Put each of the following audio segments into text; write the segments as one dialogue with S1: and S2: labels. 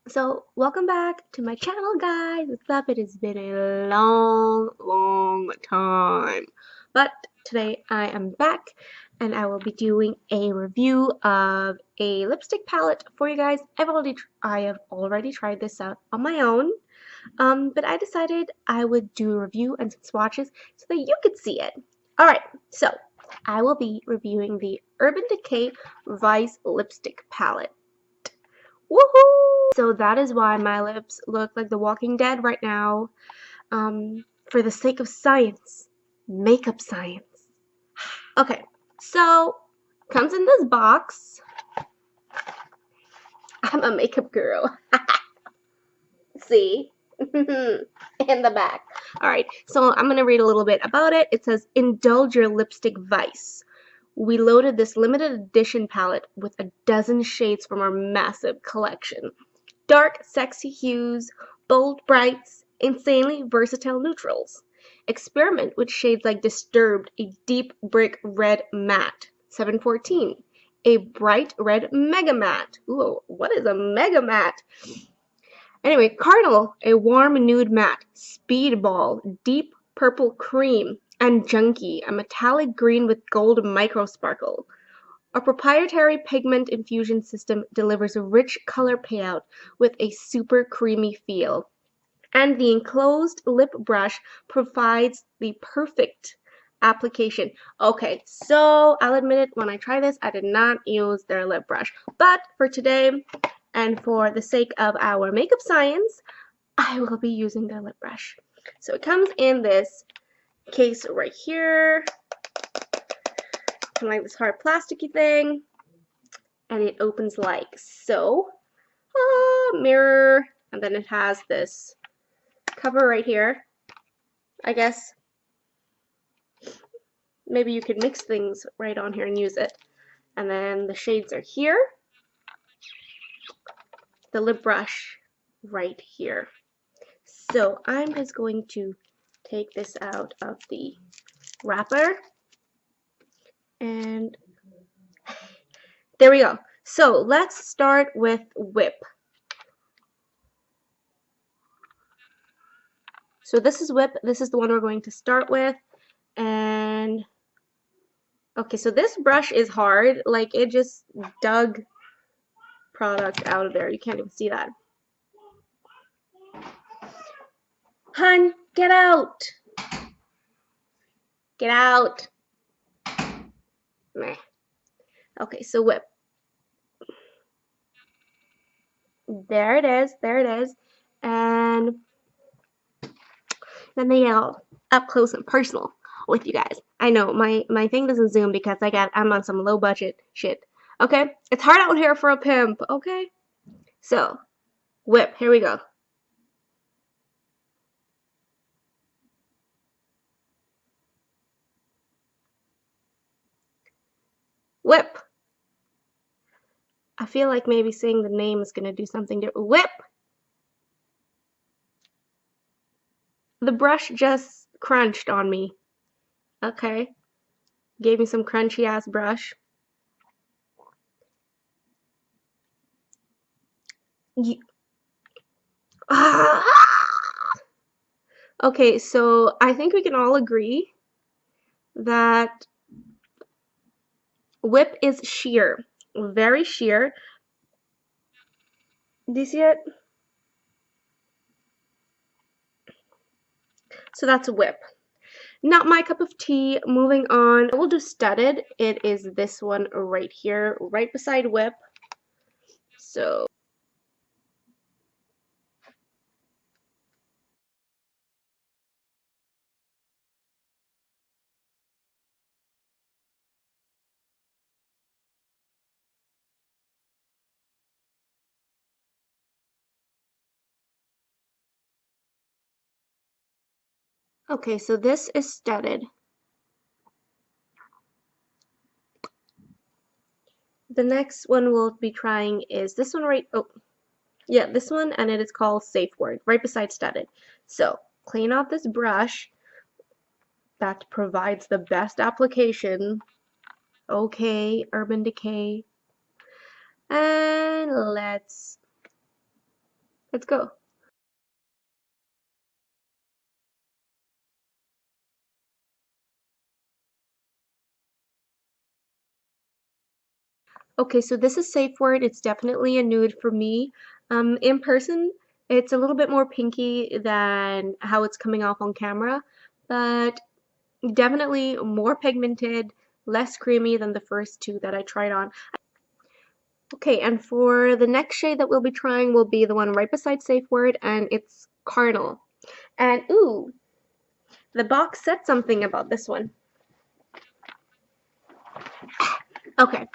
S1: So, welcome back to my channel, guys. What's up? It has been a long time. But today I am back and I will be doing a review of a lipstick palette for you guys. I have already tried this out on my own. But I decided I would do a review and some swatches so that you could see it. Alright, so I will be reviewing the Urban Decay Vice lipstick palette. Woohoo! So that is why my lips look like The Walking Dead right now. For the sake of science, makeup science. Okay, so comes in this box. I'm a makeup girl. See? In the back. Alright, so I'm going to read a little bit about it. It says, indulge your lipstick vice. We loaded this limited edition palette with a dozen shades from our massive collection. Dark, sexy hues, bold brights, insanely versatile neutrals. Experiment with shades like Disturbed, a deep brick red matte, 714. A bright red mega matte. Ooh, what is a mega matte? Anyway, Carnal, a warm nude matte. Speedball, deep purple cream. And Junkie, a metallic green with gold micro sparkle. Our proprietary pigment infusion system delivers a rich color payout with a super creamy feel. And the enclosed lip brush provides the perfect application. Okay, so I'll admit it, when I tried this, I did not use their lip brush. But for today, and for the sake of our makeup science, I will be using their lip brush. So it comes in this case right here, kind of like this hard plasticky thing, and it opens like so. Mirror, and then it has this cover right here. I guess maybe you could mix things right on here and use it. And then the shades are here. The lip brush right here. So I'm just going to take this out of the wrapper. And there we go. So let's start with Whip. So this is Whip. This is the one we're going to start with. And okay, so this brush is hard. Like, it just dug product out of there. You can't even see that. Hun, get out! Get out! Meh. Okay, so Whip. There it is. There it is. And then they get all up close and personal with you guys. I know my thing doesn't zoom because I'm on some low budget shit. Okay? It's hard out here for a pimp, okay? So, Whip, here we go. Whip. I feel like maybe saying the name is gonna do something different. Whip. The brush just crunched on me. Okay. Gave me some crunchy ass brush. Okay, so I think we can all agree that Whip is sheer. Very sheer. Do you see it? So that's Whip. Not my cup of tea. Moving on. We'll do Studded. It is this one right here, right beside Whip. So okay, so this is Studded. The next one we'll be trying is this one right, oh, yeah, this one, and it is called Safe Word, right beside Studded. So, clean off this brush that provides the best application. Okay, Urban Decay. And let's Let's go. Okay, so this is safe word. It's definitely a nude for me. In person, it's a little bit more pinky than how it's coming off on camera, but definitely more pigmented, less creamy than the first two that I tried on. Okay, and for the next shade that we'll be trying will be the one right beside safe word, and it's Carnal. And ooh, the box said something about this one. Okay,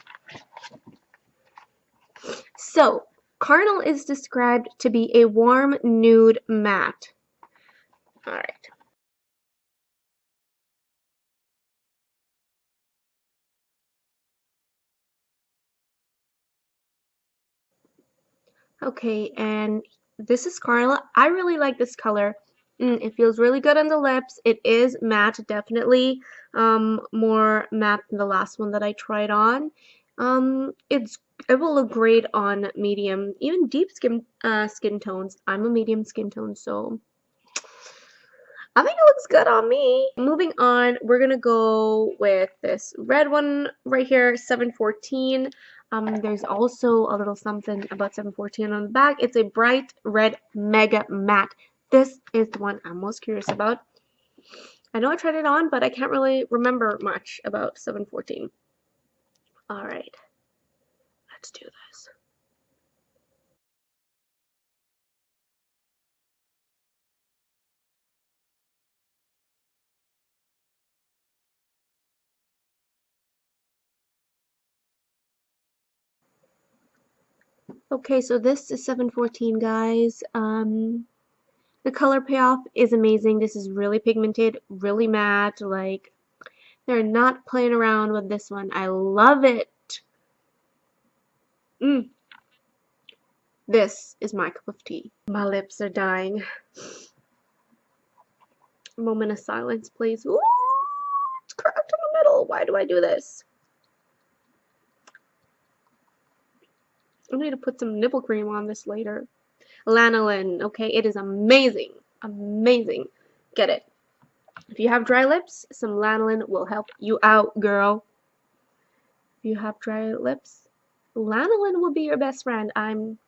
S1: so Carnal is described to be a warm nude matte. All right. Okay, and this is Carla. I really like this color. It feels really good on the lips. It is matte, definitely more matte than the last one that I tried on. It will look great on medium, even deep skin tones. I'm a medium skin tone, so I think it looks good on me. Moving on, we're gonna go with this red one right here, 714. There's also a little something about 714 on the back. It's a bright red mega matte. This is the one I'm most curious about. I know I tried it on, but I can't really remember much about 714. All right, let's do this. Okay, so this is 714, guys. The color payoff is amazing. This is really pigmented, really matte. Like, they're not playing around with this one. I love it. This is my cup of tea. My lips are dying. A moment of silence, please. Ooh, it's cracked in the middle. Why do I do this? I need to put some nipple cream on this later. Lanolin, okay, it is amazing. Amazing. Get it. If you have dry lips, some lanolin will help you out, girl. If you have dry lips, lanolin will be your best friend. I'm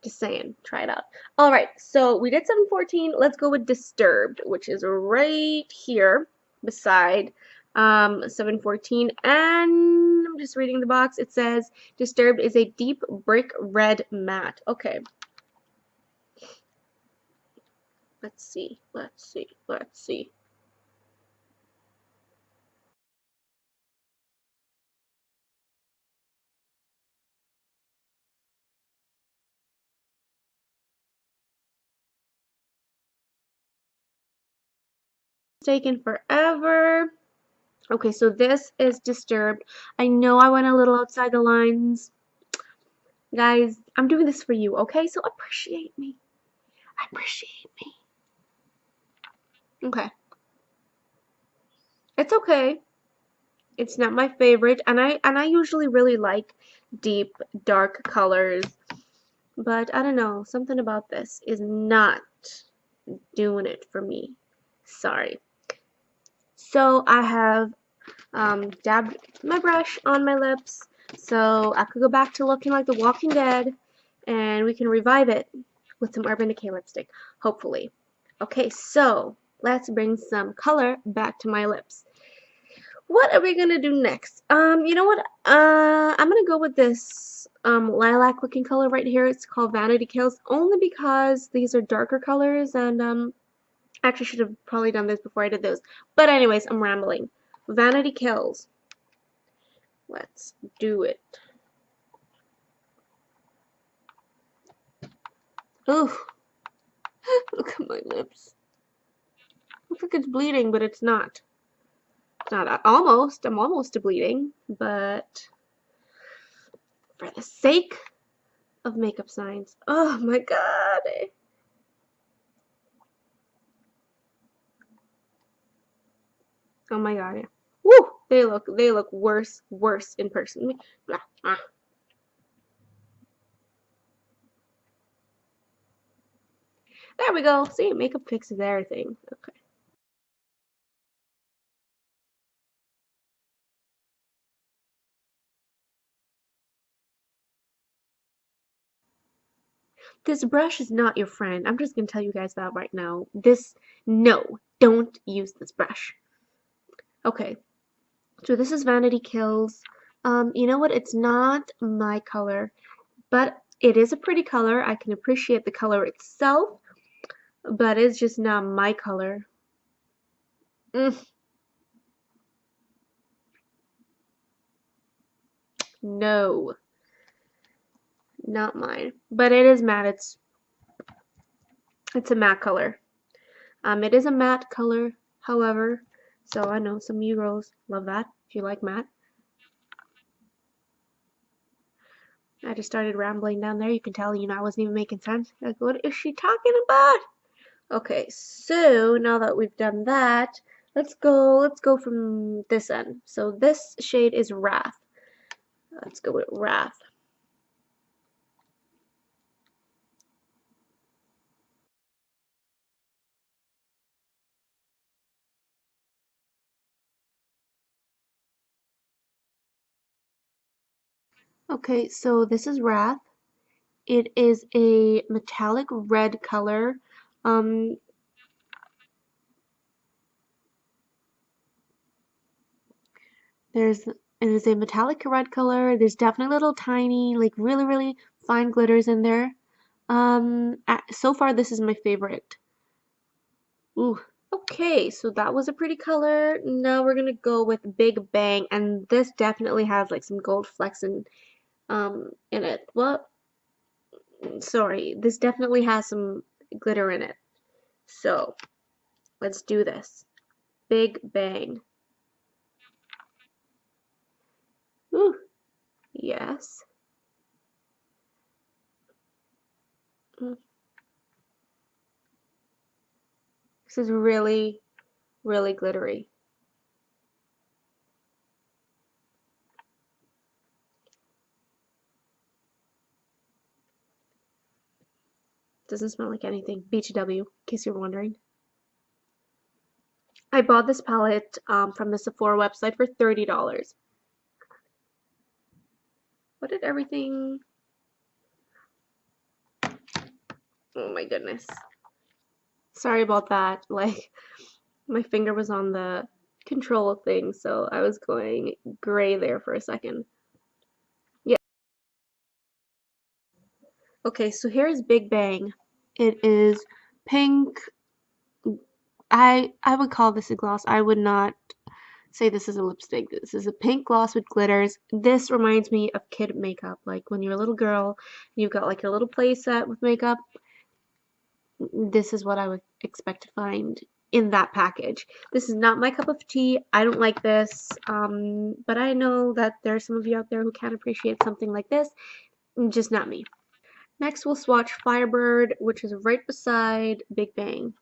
S1: just saying, try it out. All right, so we did 714. Let's go with Disturbed, which is right here beside 714. And I'm just reading the box. It says Disturbed is a deep brick red matte. Okay. Let's see. Let's see. Let's see. It's taken forever. Okay, so this is Disturbed. I know I went a little outside the lines. Guys, I'm doing this for you, okay? So appreciate me. Appreciate me. Okay. It's okay. It's not my favorite, and I usually really like deep, dark colors, but I don't know, something about this is not doing it for me. Sorry. So I have dabbed my brush on my lips, so I could go back to looking like The Walking Dead, and we can revive it with some Urban Decay lipstick, hopefully. Okay, so let's bring some color back to my lips. What are we gonna do next? You know what? I'm gonna go with this lilac looking color right here. It's called Vanity Kills, only because these are darker colors, and actually should have probably done this before I did those. But anyways, I'm rambling. Vanity Kills. Let's do it. Ooh, look at my lips. Looks like it's bleeding, but it's not. It's not. Almost. I'm almost to bleeding, but for the sake of makeup science. Oh my god. Oh my god. Yeah. Woo! They look worse in person. Blah, ah. There we go. See, makeup fixes everything. Okay. This brush is not your friend. I'm just gonna tell you guys that right now. No, don't use this brush. Okay, so this is Vanity Kills. You know what? It's not my color, but it is a pretty color. I can appreciate the color itself, but it's just not my color. No, not mine. But it is matte. It's a matte color. It is a matte color, however, so I know some of you girls love that if you like matte. I just started rambling down there. You can tell, I wasn't even making sense. Like, what is she talking about? Okay, so now that we've done that, let's go from this end. So this shade is Wrath. Let's go with Wrath. Okay, so this is Wrath. It is a metallic red color. Um, it is a metallic red color. There's definitely little tiny, like really, really fine glitters in there. So far this is my favorite. Ooh. Okay, so that was a pretty color. Now we're gonna go with Big Bang, and this definitely has like some gold flecks in it. Well, sorry, this definitely has some glitter in it. So let's do this. Big Bang. Ooh, yes. Mm. This is really, really glittery. Doesn't smell like anything. BTW, in case you're wondering. I bought this palette from the Sephora website for $30. What did everything... Oh my goodness. Sorry about that. Like, my finger was on the control thing, so I was going gray there for a second. Yeah. Okay, so here's Big Bang. It is pink. I would call this a gloss. I would not say this is a lipstick. This is a pink gloss with glitters. This reminds me of kid makeup. Like when you're a little girl, you've got like your little play set with makeup. This is what I would expect to find in that package. This is not my cup of tea. I don't like this, but I know that there are some of you out there who can appreciate something like this, just not me. Next, we'll swatch Firebird, which is right beside Big Bang.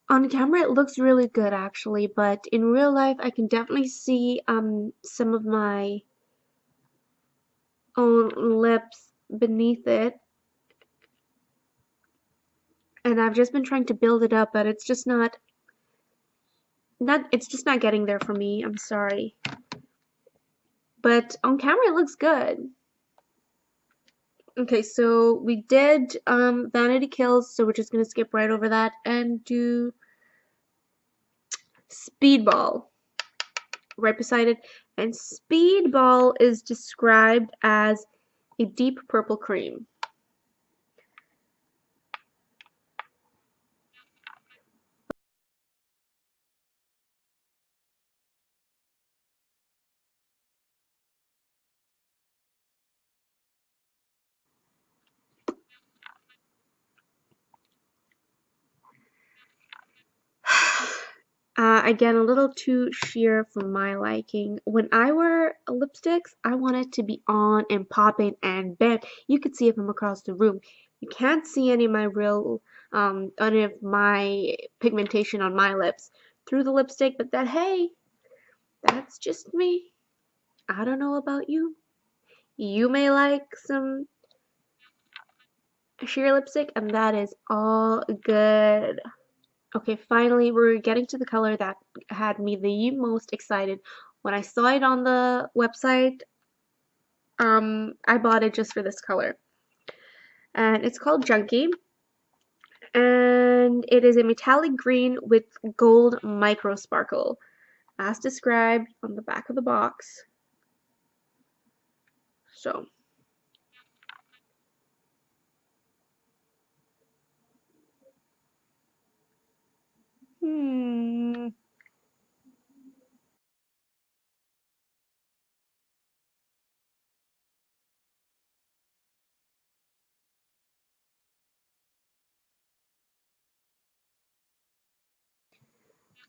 S1: On camera, it looks really good actually, but in real life, I can definitely see some of my own lips beneath it. And I've just been trying to build it up, but it's just it's just not getting there for me. I'm sorry. But on camera, it looks good. Okay, so we did Vanity Kills, so we're just gonna skip right over that and do Speedball right beside it. And Speedball is described as a deep purple cream. Again, a little too sheer for my liking. When I wear lipsticks, I want it to be on and popping and bam, you could see it from across the room. You can't see any of my any of my pigmentation on my lips through the lipstick, but that, hey, that's just me. I don't know about you. You may like some sheer lipstick, and that is all good. Okay, finally, we're getting to the color that had me the most excited. When I saw it on the website, I bought it just for this color. And it's called Junkie. And it is a metallic green with gold micro sparkle, as described on the back of the box. So, hmm.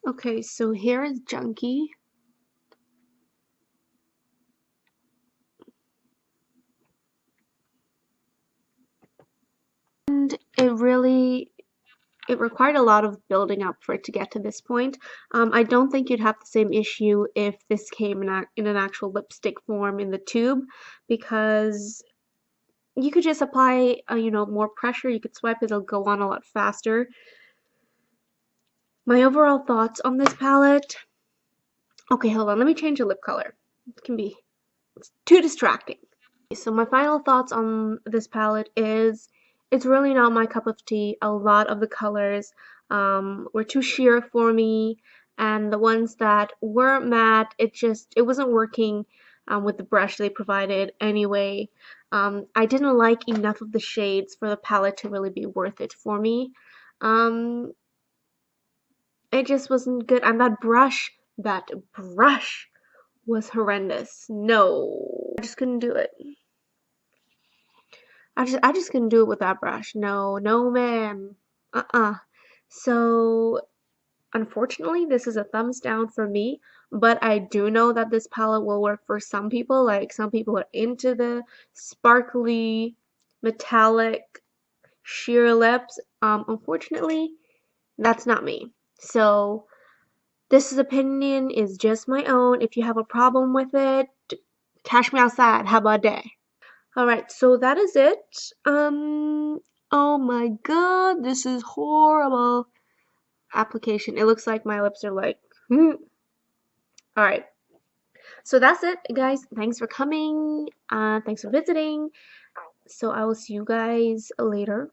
S1: Okay, so here is Junkie. And it required a lot of building up for it to get to this point. I don't think you'd have the same issue if this came in an actual lipstick form in the tube, because you could just apply, more pressure. You could swipe it; it'll go on a lot faster. My overall thoughts on this palette. Okay, hold on. Let me change the lip color. It can be too distracting. So my final thoughts on this palette is it's really not my cup of tea. A lot of the colors were too sheer for me, and the ones that were matte, it wasn't working with the brush they provided anyway. I didn't like enough of the shades for the palette to really be worth it for me. Um, it just wasn't good, and that brush was horrendous. No, I just couldn't do it. I just couldn't do it with that brush. No, no, ma'am. Uh-uh. So, unfortunately, this is a thumbs down for me, but I do know that this palette will work for some people. Like, some people are into the sparkly, metallic, sheer lips. Unfortunately, that's not me. So, this opinion is just my own. If you have a problem with it, cash me outside. How about that? Alright, so that is it. Oh my god, this is horrible application. It looks like my lips are like, Alright, so that's it, guys. Thanks for coming. Thanks for visiting. So I will see you guys later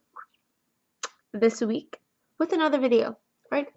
S1: this week with another video. Alright,